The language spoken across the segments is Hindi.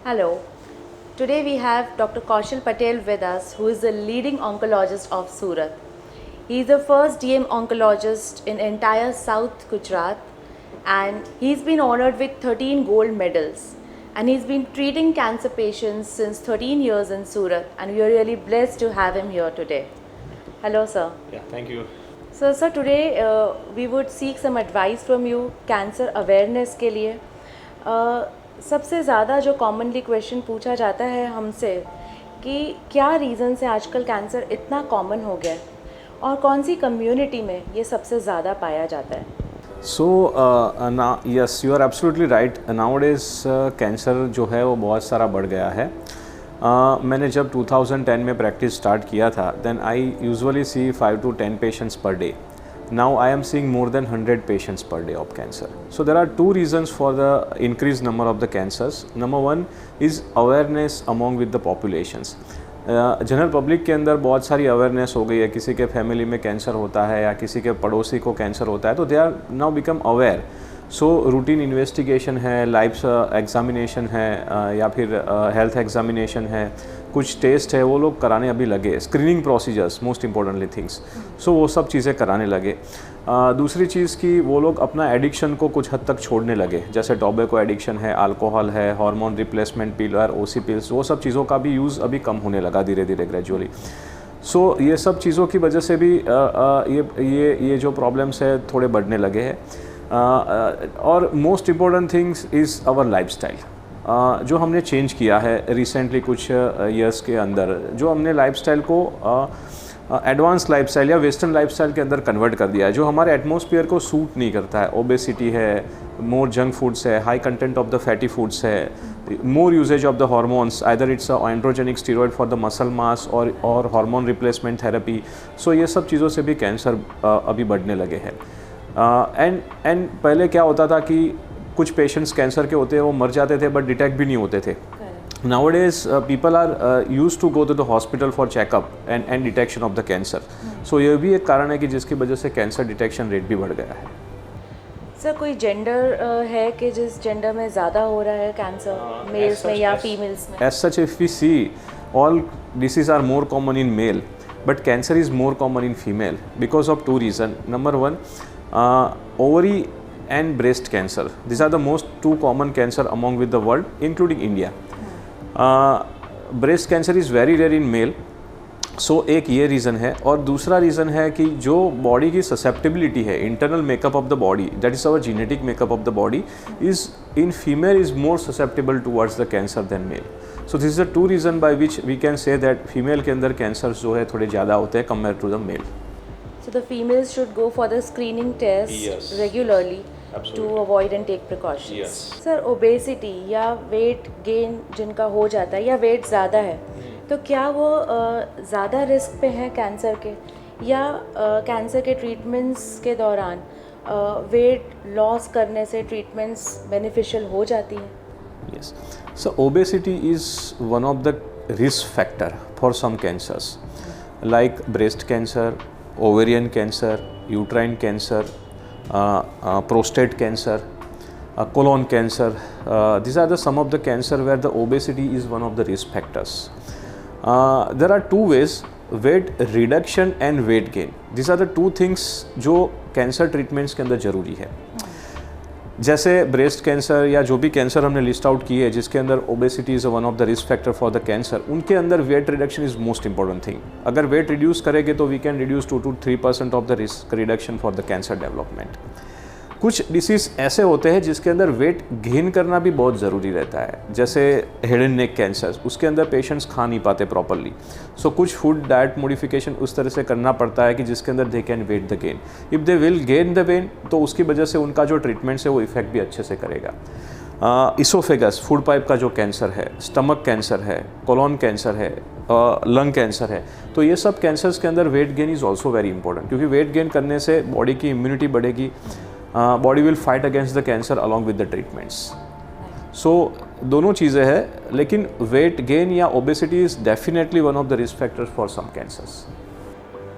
Hello. Today we have Dr. Kaushal Patel with us, who is the leading oncologist of Surat. He is the first DM oncologist in entire South Gujarat, and he's been honored with 13 gold medals. And he's been treating cancer patients since 13 years in Surat, and we are really blessed to have him here today. Hello, sir. Yeah, thank you. So, sir, today we would seek some advice from you cancer awareness के लिए. सबसे ज़्यादा जो कॉमनली क्वेश्चन पूछा जाता है हमसे कि क्या रीज़न से आजकल कैंसर इतना कॉमन हो गया है और कौन सी कम्युनिटी में ये सबसे ज़्यादा पाया जाता है. So yes, you are absolutely right. Nowadays cancer जो है वो बहुत सारा बढ़ गया है. मैंने जब 2010 में प्रैक्टिस स्टार्ट किया था, then I usually see 5 to 10 patients per day. Now I am seeing more than 100 patients per day of cancer. So there are two reasons for the increased number of the cancers. Number one is awareness among with the populations. General public के अंदर बहुत सारी अवेयरनेस हो गई है. किसी के फैमिली में कैंसर होता है या किसी के पड़ोसी को कैंसर होता है, तो they are now become aware. So routine investigation है, लाइफ एग्जामिनेशन है, या फिर हेल्थ एग्जामिनेशन है, कुछ टेस्ट है, वो लोग कराने अभी लगे. Screening procedures, most importantly things, so वो सब चीज़ें कराने लगे. दूसरी चीज़ कि वो लोग अपना एडिक्शन को कुछ हद तक छोड़ने लगे. जैसे टोबैको एडिक्शन है, अल्कोहल है, हार्मोन रिप्लेसमेंट पिल और ओसी पिल्स, वो सब चीज़ों का भी यूज़ अभी कम होने लगा धीरे धीरे ग्रेजुअली. सो ये सब चीज़ों की वजह से भी ये जो प्रॉब्लम्स है थोड़े बढ़ने लगे हैं. और most important things is our lifestyle. जो हमने चेंज किया है रिसेंटली कुछ ईयर्स के अंदर, जो हमने लाइफस्टाइल को एडवांस लाइफस्टाइल या वेस्टर्न लाइफस्टाइल के अंदर कन्वर्ट कर दिया है, जो हमारे एटमॉस्फेयर को सूट नहीं करता है. ओबेसिटी है, मोर जंक फूड्स है, high content of the fatty foods है, more usage of the hormones, either it's androgenic steroid for the muscle mass और हार्मोन रिप्लेसमेंट थेरेपी. सो ये सब चीज़ों से भी कैंसर अभी बढ़ने लगे हैं. एंड पहले क्या होता था कि कुछ पेशेंट्स कैंसर के होते हैं वो मर जाते थे, बट डिटेक्ट भी नहीं होते थे. Nowadays people are used to go to the hospital for checkup and detection of the cancer. So ये भी एक कारण है कि जिसकी वजह से कैंसर डिटेक्शन रेट भी बढ़ गया है. सर, कोई जेंडर है कि जिस जेंडर में ज़्यादा हो रहा है कैंसर, मेल्स में या फीमेल्स में? As such, if we see, all diseases are more common in male, but cancer is more common in female because of two reasons. Number one, ovary and breast cancer. These are the most two common cancer among with the world, including India. Breast cancer is very rare in male. So एक ये रीज़न है. और दूसरा रीज़न है कि जो बॉडी की ससेप्टिबिलिटी है, internal makeup of the body, that is our genetic makeup of the body, is in female is more susceptible towards the cancer than male. So this is the two reason by which we can say that female के अंदर कैंसर जो है थोड़े ज़्यादा होते हैं compare to the male. So the females should go for the screening test regularly. Absolutely. To avoid and take precautions. Yes. Sir, obesity या वेट गेन जिनका हो जाता है या वेट ज़्यादा है, तो क्या वो ज़्यादा रिस्क पे हैं कैंसर के, या कैंसर के ट्रीटमेंट्स के दौरान वेट लॉस करने से ट्रीटमेंट्स बेनिफिशियल हो जाती हैं? Yes. So obesity is one of the risk factor for some cancers, like breast cancer, ovarian cancer, uterine cancer, prostate cancer, colon cancer. These are some of the cancer where the obesity is one of the risk factors. There are two ways: weight reduction and weight gain. These are the two things जो कैंसर ट्रीटमेंट्स के अंदर ज़रूरी है. जैसे ब्रेस्ट कैंसर या जो भी कैंसर हमने लिस्ट आउट की है जिसके अंदर obesity is one of the risk factor for the cancer, उनके अंदर weight reduction is most important thing. अगर वेट रिड्यूस करेंगे तो we can reduce 2 to 3% of the risk reduction for the cancer development. कुछ डिसीज़ ऐसे होते हैं जिसके अंदर वेट गेन करना भी बहुत ज़रूरी रहता है, जैसे हेड एंड नेक कैंसर. उसके अंदर पेशेंट्स खा नहीं पाते प्रॉपरली, सो कुछ फूड डाइट मॉडिफिकेशन उस तरह से करना पड़ता है कि जिसके अंदर they can weight the gain. If they will gain the vein, तो उसकी वजह से उनका जो ट्रीटमेंट्स है वो इफेक्ट भी अच्छे से करेगा. इसोफेगस, फूड पाइप का जो कैंसर है, स्टमक कैंसर है, कोलोन कैंसर है, लंग कैंसर है, तो ये सब कैंसर्स के अंदर weight gain is also very important, क्योंकि वेट गेन करने से बॉडी की इम्यूनिटी बढ़ेगी. Body will fight against the cancer along with the treatments. So दोनों चीज़ें हैं, लेकिन वेट गेन या obesity is definitely one of the risk factors for some cancers.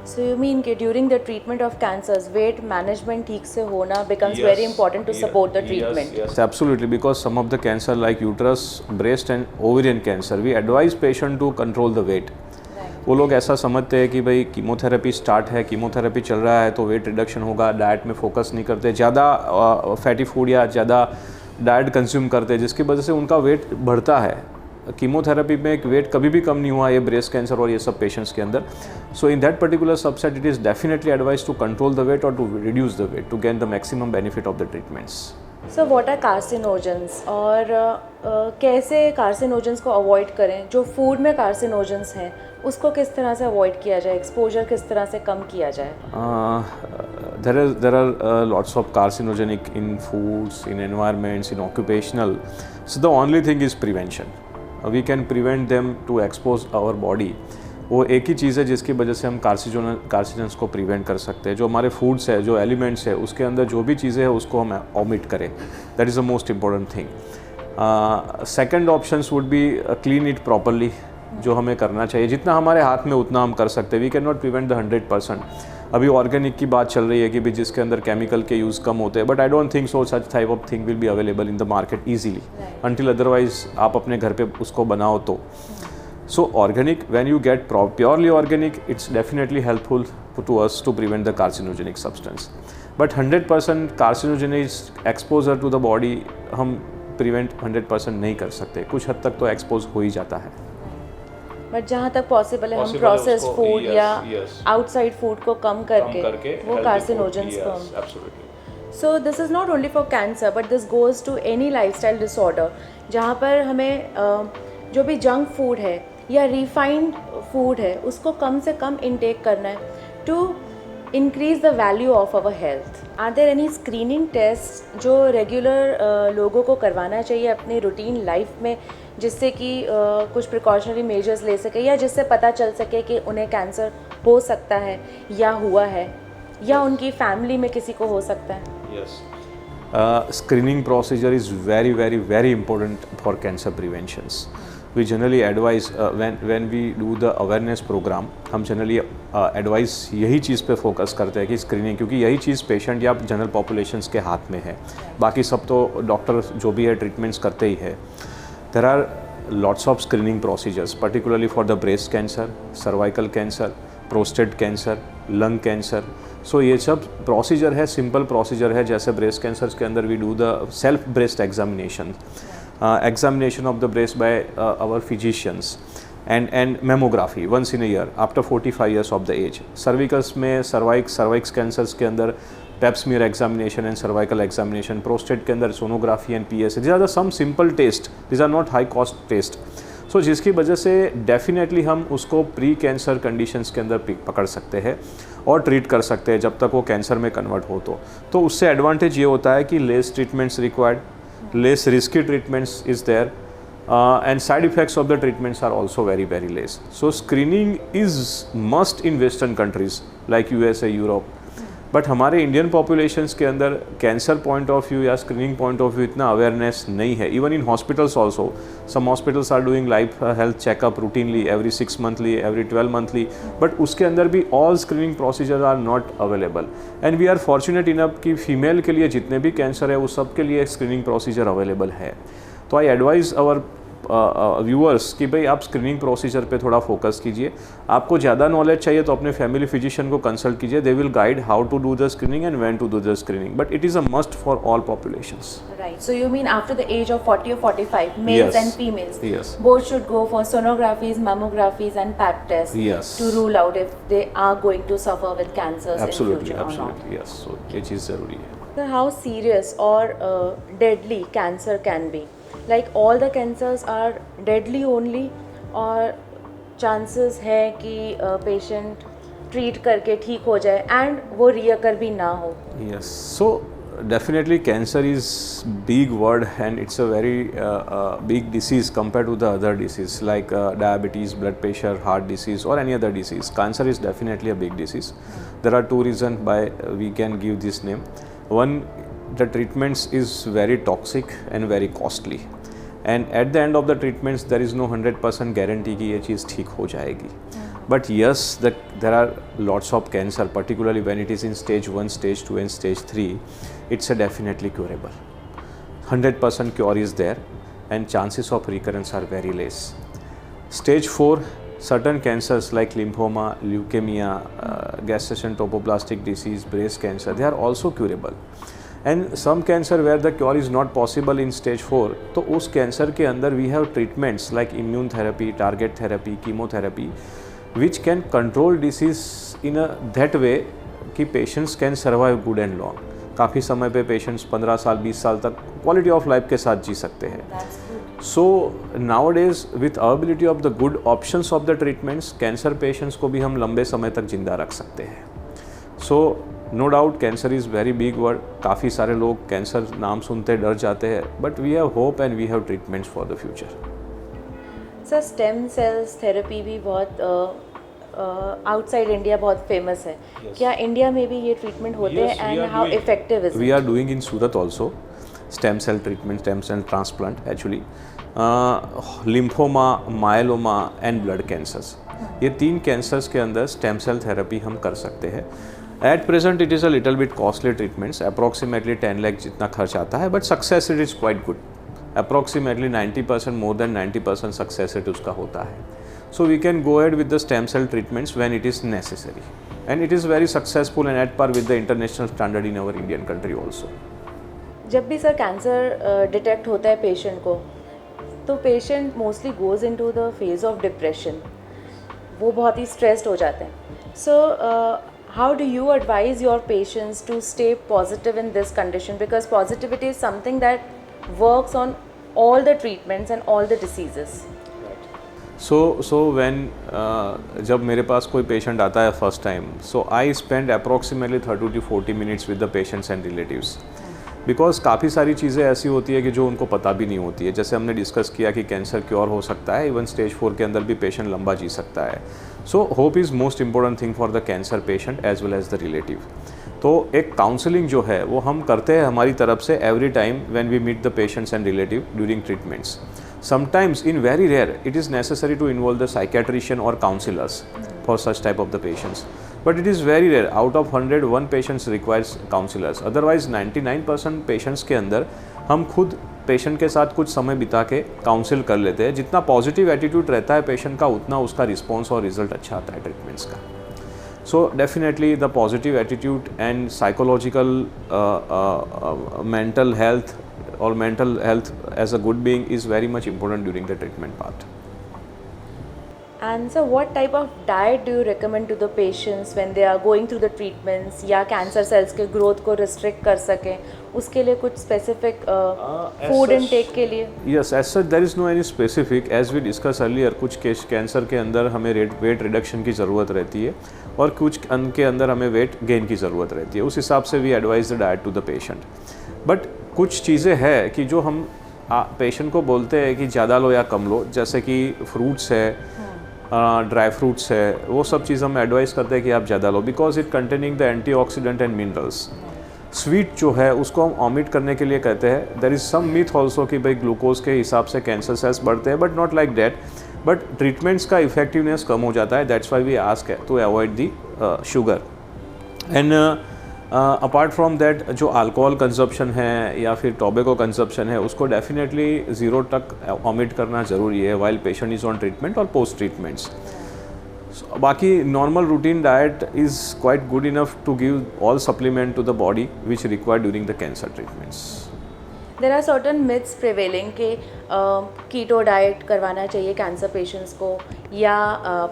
So you mean कि during the treatment of cancers, weight management ठीक से होना becomes very important to support the treatment. Yes, absolutely. Because some of the cancer like uterus, breast and ovarian cancer, we advise patient to control the weight. वो लोग ऐसा समझते हैं कि भाई कीमोथेरेपी स्टार्ट है, कीमोथेरेपी चल रहा है तो वेट रिडक्शन होगा, डाइट में फोकस नहीं करते, ज़्यादा फैटी फूड या ज़्यादा डाइट कंज्यूम करते हैं जिसकी वजह से उनका वेट बढ़ता है. कीमोथेरेपी में वेट कभी भी कम नहीं हुआ ये ब्रेस्ट कैंसर और ये सब पेशेंट्स के अंदर. So in that particular subset it is definitely advise to control the weight और to reduce the weight to gain the maximum benefit of the treatments. So what are carcinogens और कैसे carcinogens को अवॉइड करें? जो फूड में carcinogens हैं उसको किस तरह से अवॉइड किया जाए, एक्सपोजर किस तरह से कम किया जाए? There are lots of carcinogenic in foods, in environments, in occupational. So the only thing is prevention. We can prevent them to expose our body. वो एक ही चीज़ है जिसकी वजह से हम कार्सिनोजेंस को प्रिवेंट कर सकते हैं. जो हमारे फूड्स है, जो एलिमेंट्स है, उसके अंदर जो भी चीज़ें हैं उसको हम ओमिट करें. That is the most important thing. Second options would be clean it properly, जो हमें करना चाहिए. जितना हमारे हाथ में उतना हम कर सकते हैं. We can not prevent the 100%. अभी ऑर्गेनिक की बात चल रही है कि भी जिसके अंदर केमिकल के यूज़ कम होते हैं, but I don't think so such type of thing will be available in the market easily until otherwise आप अपने घर पे उसको बनाओ तो. So organic, when you get purely organic, it's definitely helpful to us to prevent the carcinogenic substance. But 100% carcinogenic exposure to the body हम prevent 100% नहीं कर सकते. कुछ हद तक तो expose हो ही जाता है. बट जहाँ तक पॉसिबल है हम प्रोसेस फूड या आउटसाइड फूड को कम करके वो कार्सिनोजेंस को हम. So this is not only for cancer but this goes to any lifestyle disorder जहाँ पर हमें जो भी जंक फूड है या रिफाइंड फूड है उसको कम से कम इनटेक करना है to increase the value of our health. Are there any screening test जो रेगुलर लोगों को करवाना चाहिए अपनी रूटीन लाइफ में जिससे कि कुछ प्रिकॉशनरी मेजर्स ले सके या जिससे पता चल सके कि उन्हें कैंसर हो सकता है या हुआ है या उनकी फैमिली में किसी को हो सकता है? Yes. Screening procedure is very, very, very important for cancer preventions. We generally advise when we do the awareness program, हम generally advise यही चीज़ पे फोकस करते हैं कि स्क्रीनिंग, क्योंकि यही चीज़ पेशेंट या जनरल पॉपुलेशंस के हाथ में है. बाकी सब तो डॉक्टर जो भी है ट्रीटमेंट्स करते ही है. There are lots of screening procedures, particularly for the breast cancer, cervical cancer, prostate cancer, lung cancer. So ये सब प्रोसीजर है, सिंपल प्रोसीजर है. जैसे ब्रेस्ट कैंसर के अंदर we do the self breast examination, examination of the breast by our physicians and mammography once in a year after 45 years of the age. Cervicals में cervix cancers के अंदर pap smear examination and cervical examination. Prostate के अंदर sonography and PSA. These are the some simple tests. These are not high cost tests. So जिसकी वजह से डेफिनेटली हम उसको प्री कैंसर कंडीशंस के अंदर पकड़ सकते हैं और ट्रीट कर सकते हैं जब तक वो कैंसर में कन्वर्ट हो. तो उससे एडवांटेज ये होता है कि less treatments required, less risky treatments is there, and side effects of the treatments are also very, very less. So screening is must in western countries like USA, Europe. But हमारे इंडियन पॉपुलेशंस के अंदर कैंसर पॉइंट ऑफ व्यू या स्क्रीनिंग पॉइंट ऑफ व्यू इतना अवेयरनेस नहीं है. Even in hospitals also some hospitals are doing life health checkup routinely every 6 monthly, every 12 monthly, but उसके अंदर भी all screening procedure are not available. And we are fortunate enough कि फीमेल के लिए जितने भी कैंसर है वो सब के लिए स्क्रीनिंग प्रोसीजर अवेलेबल है. तो आई एडवाइज आवर व्यूअर्स कि भाई आप स्क्रीनिंग प्रोसीजर पे थोड़ा फोकस कीजिए. आपको ज़्यादा नॉलेज चाहिए तो अपने फैमिली फिजिशियन को कंसल्ट कीजिए. They will guide how to do the screening and when to do the screening, but it is a must for all populations. Right. So you mean after the age of 40 or 45, males Yes. and females, Yes. both should go for sonographies, mammographies, and pap tests Yes. to rule out if they are going to suffer with cancers Absolutely, in future or not. absolutely, yes. So ये चीज़ ज़रूरी है. So how serious or deadly cancer can be? Like all the cancers are deadly only, or chances है कि patient treat करके ठीक हो जाए and वो reoccur भी ना हो? Yes. So definitely cancer is big word and it's a very big disease compared to the other disease like diabetes, blood pressure, heart disease or any other disease. Cancer is definitely a big disease. There are two reasons why we can give this name. One, the treatments is very toxic and very costly. And at the end of the treatments there is no 100% guarantee कि ये चीज़ ठीक हो जाएगी. But yes, there are lots of cancer, particularly when it is in stage 1, stage 2 and stage 3, it's a definitely curable. 100% cure is there and chances of recurrence are very less. Stage 4, certain cancers like lymphoma, leukemia, gastrointestinoplastic disease, breast cancer, they are also curable. And some cancer where the cure is not possible in stage 4, तो उस कैंसर के अंदर we have treatments like immune therapy, target therapy, chemotherapy, which can control disease in a that way कि patients can survive good and long. काफ़ी समय पे patients 15 साल 20 साल तक quality of life के साथ जी सकते हैं. So nowadays with availability of the good options of the treatments, cancer patients को भी हम लंबे समय तक जिंदा रख सकते हैं. So no doubt cancer is very big word. काफ़ी सारे लोग कैंसर नाम सुनते डर जाते हैं, but we have hope and we have treatments for the future. Sir stem cells therapy भी बहुत आउटसाइड इंडिया बहुत फेमस है. क्या इंडिया में भी ये ट्रीटमेंट होते हैं and how effective is it? We are doing in Surat also stem cell treatment, stem cell transplant actually. Lymphoma, myeloma and blood cancers, ये 3 कैंसर्स के अंदर स्टेम सेल थेरेपी हम कर सकते हैं. At present it is a little bit costly treatments, approximately 10 lakh जितना खर्च आता है, but success rate is quite good. Approximately 90%, more than 90% success rate उसका होता है. So we can go ahead with the stem cell treatments when it is necessary and it is very successful and at par with the international standard in our Indian country also. जब भी सर कैंसर डिटेक्ट होता है पेशेंट को, तो patient mostly goes into the phase of depression. वो बहुत ही स्ट्रेस्ड हो जाते हैं. सो how do you advise your patients to stay positive in this condition, because positivity is something that works on all the treatments and all the diseases? So when जब मेरे पास कोई पेशेंट आता है first time, so I spend approximately 30 to 40 minutes with the patients and relatives. Because काफ़ी सारी चीज़ें ऐसी होती है कि जो उनको पता भी नहीं होती है. जैसे हमने डिस्कस किया कि कैंसर क्योर हो सकता है, इवन स्टेज 4 के अंदर भी पेशेंट लंबा जी सकता है. So hope is most important thing for the cancer patient as well as the relative. तो एक काउंसलिंग जो है वो हम करते हैं हमारी तरफ से every time when we meet the patients and relative during treatments. Sometimes in very rare it is necessary to involve the psychiatrician or counselors for such type of the patients, but it is very rare. Out of 100 1 patients requires counselors. Otherwise 99% patients के अंदर हम खुद पेशेंट के साथ कुछ समय बिता के काउंसिल कर लेते हैं. जितना पॉजिटिव एटीट्यूड रहता है पेशेंट का, उतना उसका रिस्पॉन्स और रिजल्ट अच्छा आता है ट्रीटमेंट्स का. So definitely the positive attitude and psychological mental health or mental health as a good being is very much important during the treatment part. And so what type of diet do you recommend to the patients when they are going through the treatments, या cancer cells के growth को restrict कर सकें, उसके लिए कुछ specific food intake के लिए? Yes, as such there is no any specific. As we discussed earlier, कुछ कैंसर के अंदर हमें weight reduction की ज़रूरत रहती है और कुछ के अंदर हमें weight gain की ज़रूरत रहती है. उस हिसाब से we advise the diet to the patient. But कुछ चीज़ें हैं कि जो हम पेशेंट को बोलते हैं कि ज़्यादा लो या कम लो, जैसे कि फ्रूट्स है, ड्राई फ्रूट्स है, वो सब चीज़ हम एडवाइस करते हैं कि आप ज़्यादा लो, because it containing the antioxidant and minerals. Sweet जो है उसको हम ऑमिट करने के लिए कहते हैं. There is some myth also कि भाई ग्लूकोज के हिसाब से कैंसर सेल्स बढ़ते हैं, but not like that. But treatments का इफेक्टिवनेस कम हो जाता है. That's why we ask to avoid the sugar. And apart from that जो अल्कोहल कंजप्शन है या फिर टोबैको कंजप्शन है, उसको डेफिनेटली 0 तक ऑमिट करना ज़रूरी है while patient is on treatment और पोस्ट ट्रीटमेंट्स. बाकी normal routine diet is quite good enough to give all supplement to the body which required during the cancer treatments. There are certain myths prevailing कि कीटो डाइट करवाना चाहिए कैंसर पेशेंट्स को, या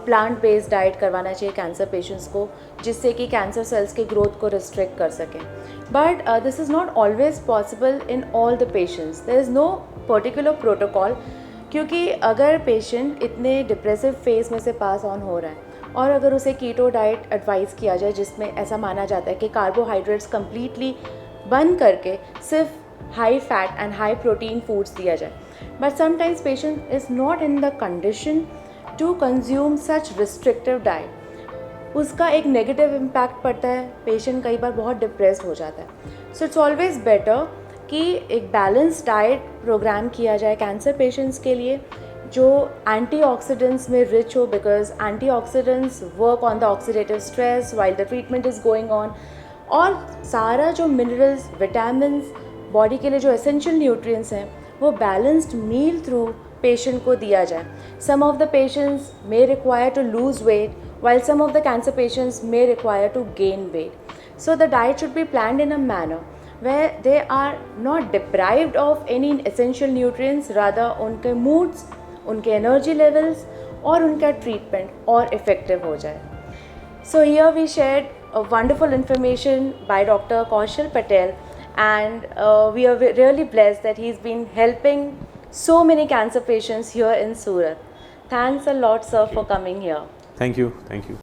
प्लांट बेस्ड डाइट करवाना चाहिए कैंसर पेशेंट्स को, जिससे कि कैंसर सेल्स के ग्रोथ को रिस्ट्रिक्ट कर सकें. But this is not always possible in all the patients. There is no particular protocol, क्योंकि अगर पेशेंट इतने डिप्रेसिव फेज में से पास ऑन हो रहा है और अगर उसे कीटो डाइट एडवाइस किया जाए जिसमें ऐसा माना जाता है कि कार्बोहाइड्रेट्स कम्प्लीटली बंद करके सिर्फ high fat and high protein foods दिया जाए, but sometimes patient is not in the condition to consume such restrictive diet. उसका एक नेगेटिव इम्पैक्ट पड़ता है. पेशेंट कई बार बहुत डिप्रेस्ड हो जाता है. सो इट्स ऑलवेज बेटर कि एक बैलेंस डाइट प्रोग्राम किया जाए कैंसर पेशेंट्स के लिए, जो एंटीऑक्सीडेंट्स में रिच हो, because antioxidants work on the oxidative stress while the treatment is going on, और सारा जो मिनरल्स, विटामिन्स, बॉडी के लिए जो एसेंशियल न्यूट्रिएंट्स हैं वो बैलेंस्ड मील थ्रू पेशेंट को दिया जाए. Some of the patients may require to lose weight while some of the cancer patients may require to gain weight. So the diet should be planned in a manner where they are not deprived of any essential nutrients, rather उनके moods, उनके energy levels और उनका treatment और effective हो जाए. So here we shared a wonderful information by Dr. Kaushal Patel, and we are really blessed that he's been helping so many cancer patients here in Surat. Thanks a lot, sir, for coming here. Thank you. Thank you.